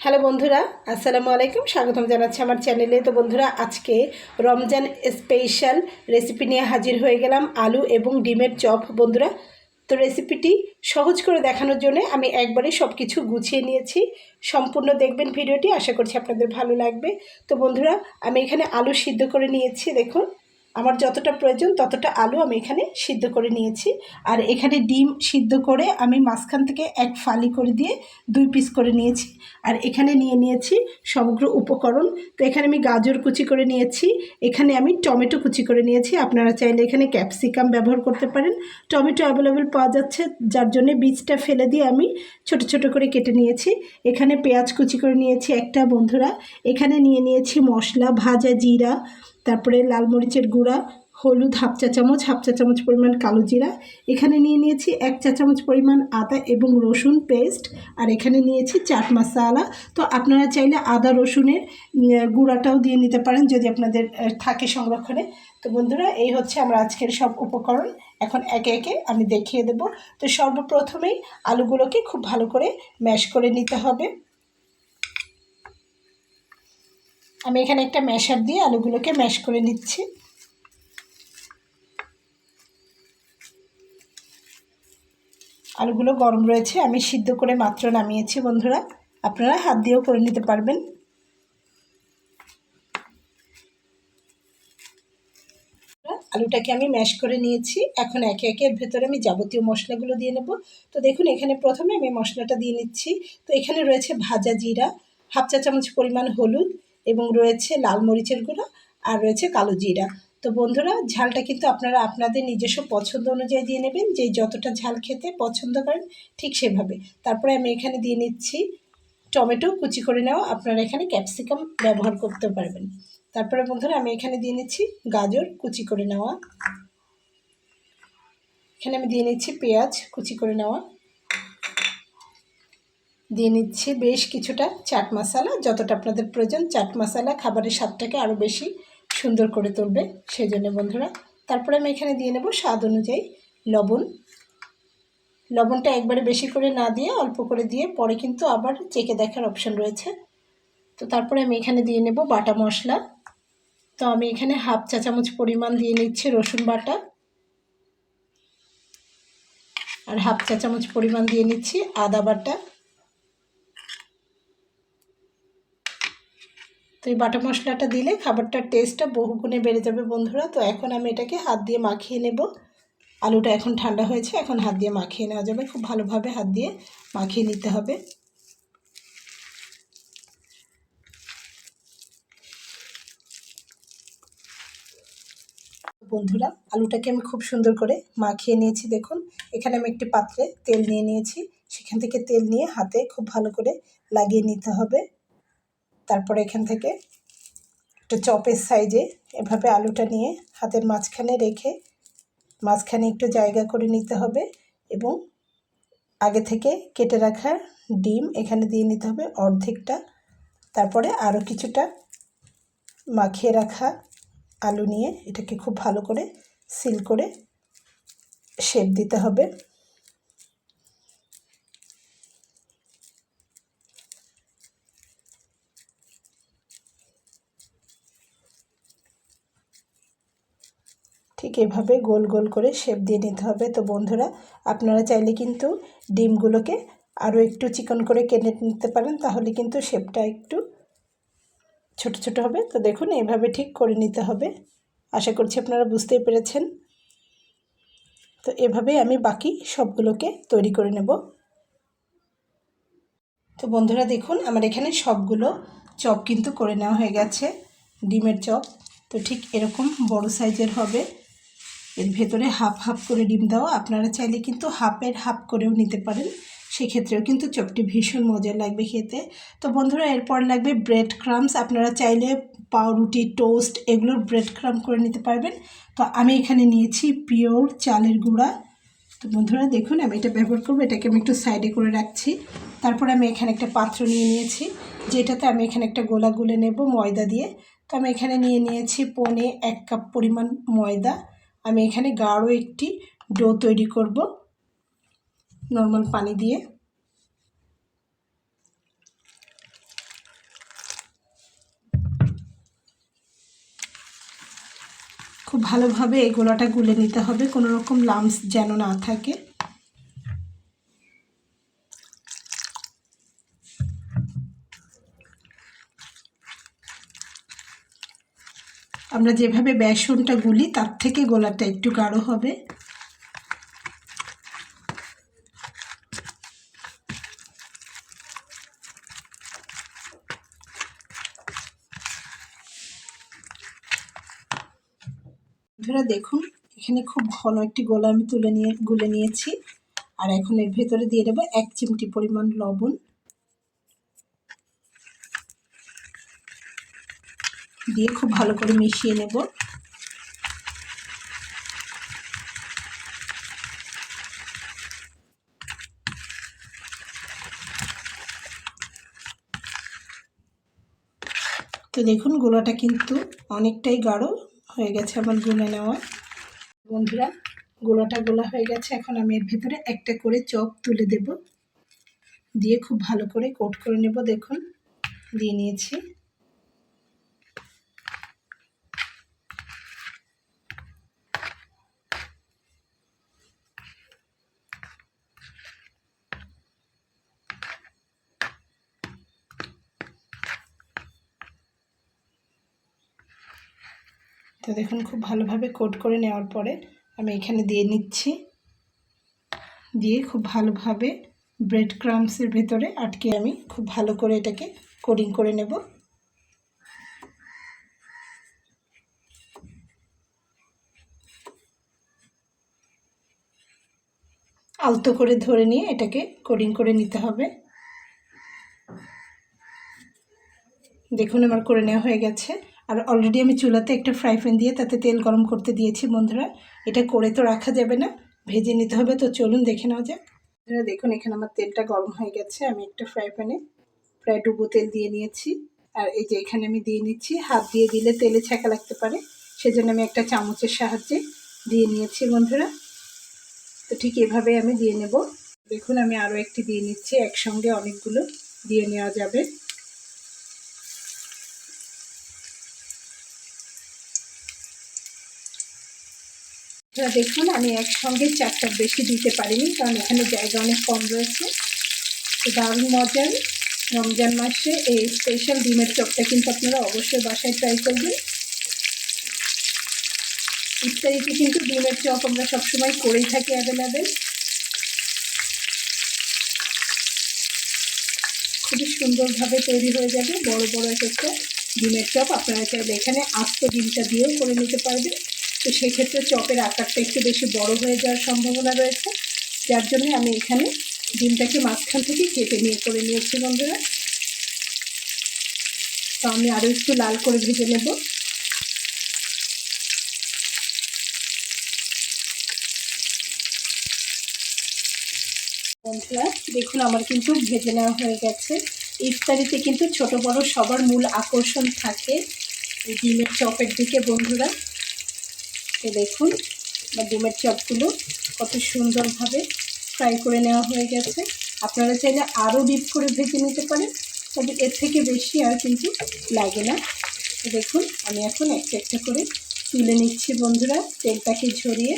Hello বন্ধুরা, আসসালামু আলাইকুম। স্বাগতম জানাচ্ছি আমার চ্যানেলে। তো বন্ধুরা, আজকে রমজান স্পেশাল রেসিপি নিয়ে হাজির হয়ে গেলাম, আলু এবং ডিমের চপ। বন্ধুরা, তো রেসিপিটি সহজ করে দেখানোর জন্য আমি একবারে সব কিছু গুছিয়ে নিয়েছি। সম্পূর্ণ দেখবেন ভিডিওটি, আশা করছি আপনাদের ভালো লাগবে। তো বন্ধুরা, আমি এখানে আলু সিদ্ধ করে নিয়েছি। দেখুন, আমার যতটা প্রয়োজন ততটা আলু আমি এখানে সিদ্ধ করে নিয়েছি। আর এখানে ডিম সিদ্ধ করে আমি মাঝখান থেকে এক ফালি করে দিয়ে 2 পিস করে নিয়েছি। আর এখানে নিয়ে নিয়েছি সমগ্র উপকরণ। তো এখানে আমি গাজর কুচি করে নিয়েছি, এখানে আমি টমেটো কুচি করে নিয়েছি। আপনারা চাইলে এখানে ক্যাপসিকাম ব্যবহার করতে পারেন। টমেটো অ্যাভেলেবেল পাওয়া যাচ্ছে, যার জন্য বীজটা ফেলে দিয়ে আমি ছোট ছোট করে কেটে নিয়েছি। এখানে পেঁয়াজ কুচি করে নিয়েছি একটা। বন্ধুরা, এখানে নিয়ে নিয়েছি মশলা, ভাজা জিরা, তারপরে লাল মরিচের গুঁড়া, হলুদ হাফ চা চামচ পরিমাণ কালো জিরা, এখানে নিয়ে নিয়েছি 1 চা চামচ পরিমাণ আদা এবং রসুন পেস্ট, আর এখানে নিয়েছি চাট মশলা। তো আপনারা চাইলে আদা রসুনের গুঁড়াটাও দিয়ে নিতে পারেন যদি আপনাদের থাকে সংরক্ষণে। তো বন্ধুরা, এই হচ্ছে আমরা আজকের সব উপকরণ। এখন একে একে আমি দেখিয়ে দেব। তো সর্বপ্রথমেই আলুগুলোকে খুব ভালো করে ম্যাশ করে নিতে হবে। আমি এখানে একটা ম্যাশার দিয়ে আলুগুলোকে ম্যাশ করে নিচ্ছি। আলুগুলো গরম রয়েছে, আমি সিদ্ধ করে মাত্র নামিয়েছি। বন্ধুরা, আপনারা হাত দিয়েও করে নিতে পারবেন। আলুটাকে আমি ম্যাশ করে নিয়েছি। এখন একে একে এর ভেতরে আমি যাবতীয় মশলাগুলো দিয়ে নেব। তো দেখুন, এখানে প্রথমে আমি মশলাটা দিয়ে নিচ্ছি। তো এখানে রয়েছে ভাজা জিরা, হাফ চা চামচ পরিমাণ হলুদ, এবং রয়েছে লাল মরিচের গুঁড়ো, আর রয়েছে কালো জিরা। তো বন্ধুরা, ঝালটা কিন্তু আপনারা আপনাদের নিজস্ব পছন্দ অনুযায়ী দিয়ে নেবেন, যে যতটা ঝাল খেতে পছন্দ করেন ঠিক সেভাবে। তারপরে আমি এখানে দিয়ে নিচ্ছি টমেটো কুচি করে নেওয়া, আপনারা এখানে ক্যাপসিকাম ব্যবহার করতে পারবেন। তারপরে বন্ধুরা, আমি এখানে দিয়ে নিচ্ছি গাজর কুচি করে নেওয়া, এখানে আমি দিয়ে নিচ্ছি পেঁয়াজ কুচি করে নেওয়া, দিয়ে নিচ্ছি বেশ কিছুটা চাট মশলা, যতটা আপনাদের প্রয়োজন। চাট মশলা খাবারের স্বাদটাকে আরও বেশি সুন্দর করে তুলবে, সেই জন্য বন্ধুরা। তারপরে আমি এখানে দিয়ে নেব স্বাদ অনুযায়ী লবণ। লবণটা একবারে বেশি করে না দিয়ে অল্প করে দিয়ে পরে কিন্তু আবার চেখে দেখার অপশন রয়েছে। তো তারপরে আমি এখানে দিয়ে নেব বাটা মশলা। তো আমি এখানে হাফ চা চামচ পরিমাণ দিয়ে নিচ্ছি রসুন বাটা, আর হাফ চা চামচ পরিমাণ দিয়ে নিচ্ছি আদা বাটা। তো এই বাটা মশলাটা দিলে খাবারটার টেস্টটা বহুগুণে বেড়ে যাবে বন্ধুরা। তো এখন আমি এটাকে হাত দিয়ে মাখিয়ে নেব। আলুটা এখন ঠান্ডা হয়েছে, এখন হাত দিয়ে মাখিয়ে নেওয়া যাবে। খুব ভালোভাবে হাত দিয়ে মাখিয়ে নিতে হবে। বন্ধুরা, আলুটাকে আমি খুব সুন্দর করে মাখিয়ে নিয়েছি। দেখুন, এখানে আমি একটি পাত্রে তেল নিয়ে নিয়েছি, সেখান থেকে তেল নিয়ে হাতে খুব ভালো করে লাগিয়ে নিতে হবে। তারপরে এখান থেকে একটা চপের সাইজে এভাবে আলুটা নিয়ে হাতের মাঝখানে রেখে মাঝখানে একটু জায়গা করে নিতে হবে, এবং আগে থেকে কেটে রাখা ডিম এখানে দিয়ে নিতে হবে অর্ধেকটা। তারপরে আরও কিছুটা মাখিয়ে রাখা আলু নিয়ে এটাকে খুব ভালো করে সিল করে শেপ দিতে হবে। ঠিক এভাবে গোল গোল করে শেপ দিয়ে নিতে হবে। তো বন্ধুরা, আপনারা চাইলে কিন্তু ডিমগুলোকে আরও একটু চিকন করে কেটে নিতে পারেন, তাহলে কিন্তু শেপটা একটু ছোট ছোট হবে। তো দেখুন, এভাবে ঠিক করে নিতে হবে। আশা করছি আপনারা বুঝতেই পেরেছেন। তো এভাবেই আমি বাকি সবগুলোকে তৈরি করে নেব। তো বন্ধুরা, দেখুন আমার এখানে সবগুলো চপ কিন্তু করে নেওয়া হয়ে গেছে, ডিমের চপ। তো ঠিক এরকম বড় সাইজের হবে, এর ভেতরে হাফ হাফ করে ডিম দেওয়া। আপনারা চাইলে কিন্তু হাফের হাফ করেও নিতে পারেন, সেক্ষেত্রেও কিন্তু চপটি ভীষণ মজার লাগবে খেতে। তো বন্ধুরা, এরপর লাগবে ব্রেড ক্রাম্বস। আপনারা চাইলে পাউরুটি, টোস্ট এগুলোর ব্রেড ক্রাম্ব করে নিতে পারবেন। তো আমি এখানে নিয়েছি পিওর চালের গুঁড়া। তো বন্ধুরা দেখুন, আমি এটা ব্যবহার করবো, এটাকে আমি একটু সাইডে করে রাখছি। তারপর আমি এখানে একটা পাত্র নিয়ে নিয়েছি, যেটাতে আমি এখানে একটা গোলা গুলে নেব ময়দা দিয়ে। তো আমি এখানে নিয়ে নিয়েছি 1 কাপ পরিমাণ ময়দা। আমি এখানে গাঢ় একটি ডো তৈরি করব নর্মাল পানি দিয়ে। খুব ভালোভাবে এই গোলাটা গুলে নিতে হবে, কোনো রকম লাম্পস যেন না থাকে। আমরা যেভাবে বেসনটা গুলি তার থেকে গোলাটা একটু গাঢ় হবে। বন্ধুরা দেখুন, এখানে খুব ঘন একটি গোলা আমি গুলে নিয়েছি। আর এখন এর ভেতরে দিয়ে দেবো 1 চিমটি পরিমাণ লবণ, দিয়ে খুব ভালো করে মিশিয়ে নেব। তো দেখুন গোলাটা কিন্তু অনেকটাই গাঢ় হয়ে গেছে আমার গুলে নেওয়া। বন্ধুরা গোলাটা গোলা হয়ে গেছে। এখন আমি এর ভেতরে একটা করে চপ তুলে দেব, দিয়ে খুব ভালো করে কোট করে নেব। দেখুন দিয়ে নিয়েছি। তো দেখুন খুব ভালোভাবে কোট করে নেওয়ার পরে আমি এখানে দিয়ে নিচ্ছি, দিয়ে খুব ভালোভাবে ব্রেড ক্রাম্বসের ভেতরে আটকে আমি খুব ভালো করে এটাকে কোটিং করে নেব। আলতো করে ধরে নিয়ে এটাকে কোটিং করে নিতে হবে। দেখুন আমার করে নেওয়া হয়ে গেছে। আর অলরেডি আমি চুলাতে একটা ফ্রাই প্যান দিয়ে তাতে তেল গরম করতে দিয়েছি। বন্ধুরা এটা করে তো রাখা যাবে না, ভেজে নিতে হবে। তো চলুন দেখে নেওয়া যাক। দেখুন এখানে আমার তেলটা গরম হয়ে গেছে। আমি একটা ফ্রাই প্যানে প্রায় ডুবো তেল দিয়ে নিয়েছি। আর এই যে এখানে আমি দিয়ে নিচ্ছি, হাত দিয়ে দিলে তেলে ছ্যাঁকা লাগতে পারে, সেজন্য আমি একটা চামচের সাহায্যে দিয়ে নিয়েছি। বন্ধুরা তো ঠিক এভাবে আমি দিয়ে নেব। দেখুন আমি আরও একটি দিয়ে নিচ্ছি, একসঙ্গে অনেকগুলো দিয়ে নেওয়া যাবে। দেখুন আমি একসঙ্গে 4টার বেশি দিতে পারিনি, কারণ এখানে জায়গা অনেক কম রয়েছে। তো দারুণ মজার রমজান মাসে এই স্পেশাল ডিমের চপটা কিন্তু আপনারা অবশ্যই বাসায় ট্রাই করবেন। ইফতারিতে কিন্তু ডিমের চপ আমরা সবসময় করেই থাকি অ্যাভেলেবেল। খুবই সুন্দরভাবে তৈরি হয়ে যাবে বড় বড় একটা ডিমের চপ। আপনারা চাইলে এখানে আস্ত ডিমটা দিয়েও করে নিতে পারবেন। তো সেক্ষেত্রে চপের আকারটা একটু বেশি বড় হয়ে যাওয়ার সম্ভাবনা রয়েছে, যার জন্য আমি এখানে ডিমটাকে মাঝখান থেকে কেটে নিয়ে করে নিয়েছি। বন্ধুরা তো আমি আরও একটু লাল করে ভেজে নেব। বন্ধুরা দেখুন আমার কিন্তু ভেজে নেওয়া হয়ে গেছে। ইফতারিতে কিন্তু ছোট বড় সবার মূল আকর্ষণ থাকে এই ডিমের চপের দিকে। বন্ধুরা তো দেখুন ডিমের চপগুলো কত সুন্দরভাবে ফ্রাই করে নেওয়া হয়ে গেছে। আপনারা চাইলে আরও ডিপ করে ভেজে নিতে পারেন, তবে এর থেকে বেশি আর কিন্তু লাগে না। তো দেখুন আমি এখন একটা একটা করে তুলে নিচ্ছি। বন্ধুরা তেলটাকে ঝরিয়ে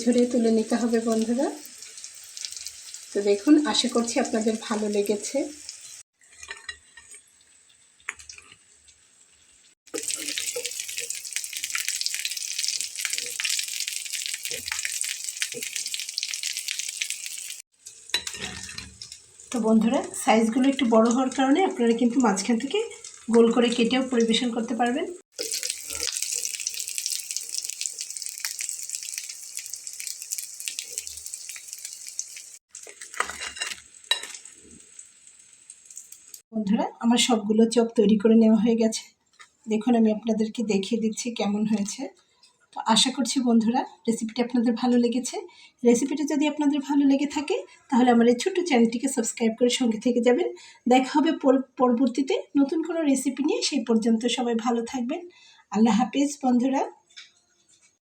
ঝরিয়ে তুলে নিতে হবে। বন্ধুরা তো দেখুন আশা করছি আপনাদের ভালো লেগেছে। তো বন্ধুরা সাইজগুলো একটু বড় হওয়ার কারণে আপনারা কিন্তু মাঝখান থেকে গোল করে কেটেও পরিবেশন করতে পারবেন। বন্ধুরা আমার সবগুলো চপ তৈরি করে নেওয়া হয়ে গেছে। দেখুন আমি আপনাদেরকে দেখিয়ে দিচ্ছি কেমন হয়েছে। তো আশা করছি বন্ধুরা রেসিপিটা আপনাদের ভালো লেগেছে। রেসিপিটা যদি আপনাদের ভালো লেগে থাকে তাহলে আমার এই ছোট্ট চ্যানেলটিকে সাবস্ক্রাইব করে সঙ্গে থেকে যাবেন। দেখা হবে পরবর্তীতে নতুন কোনো রেসিপি নিয়ে। সেই পর্যন্ত সবাই ভালো থাকবেন। আল্লাহ হাফেজ বন্ধুরা।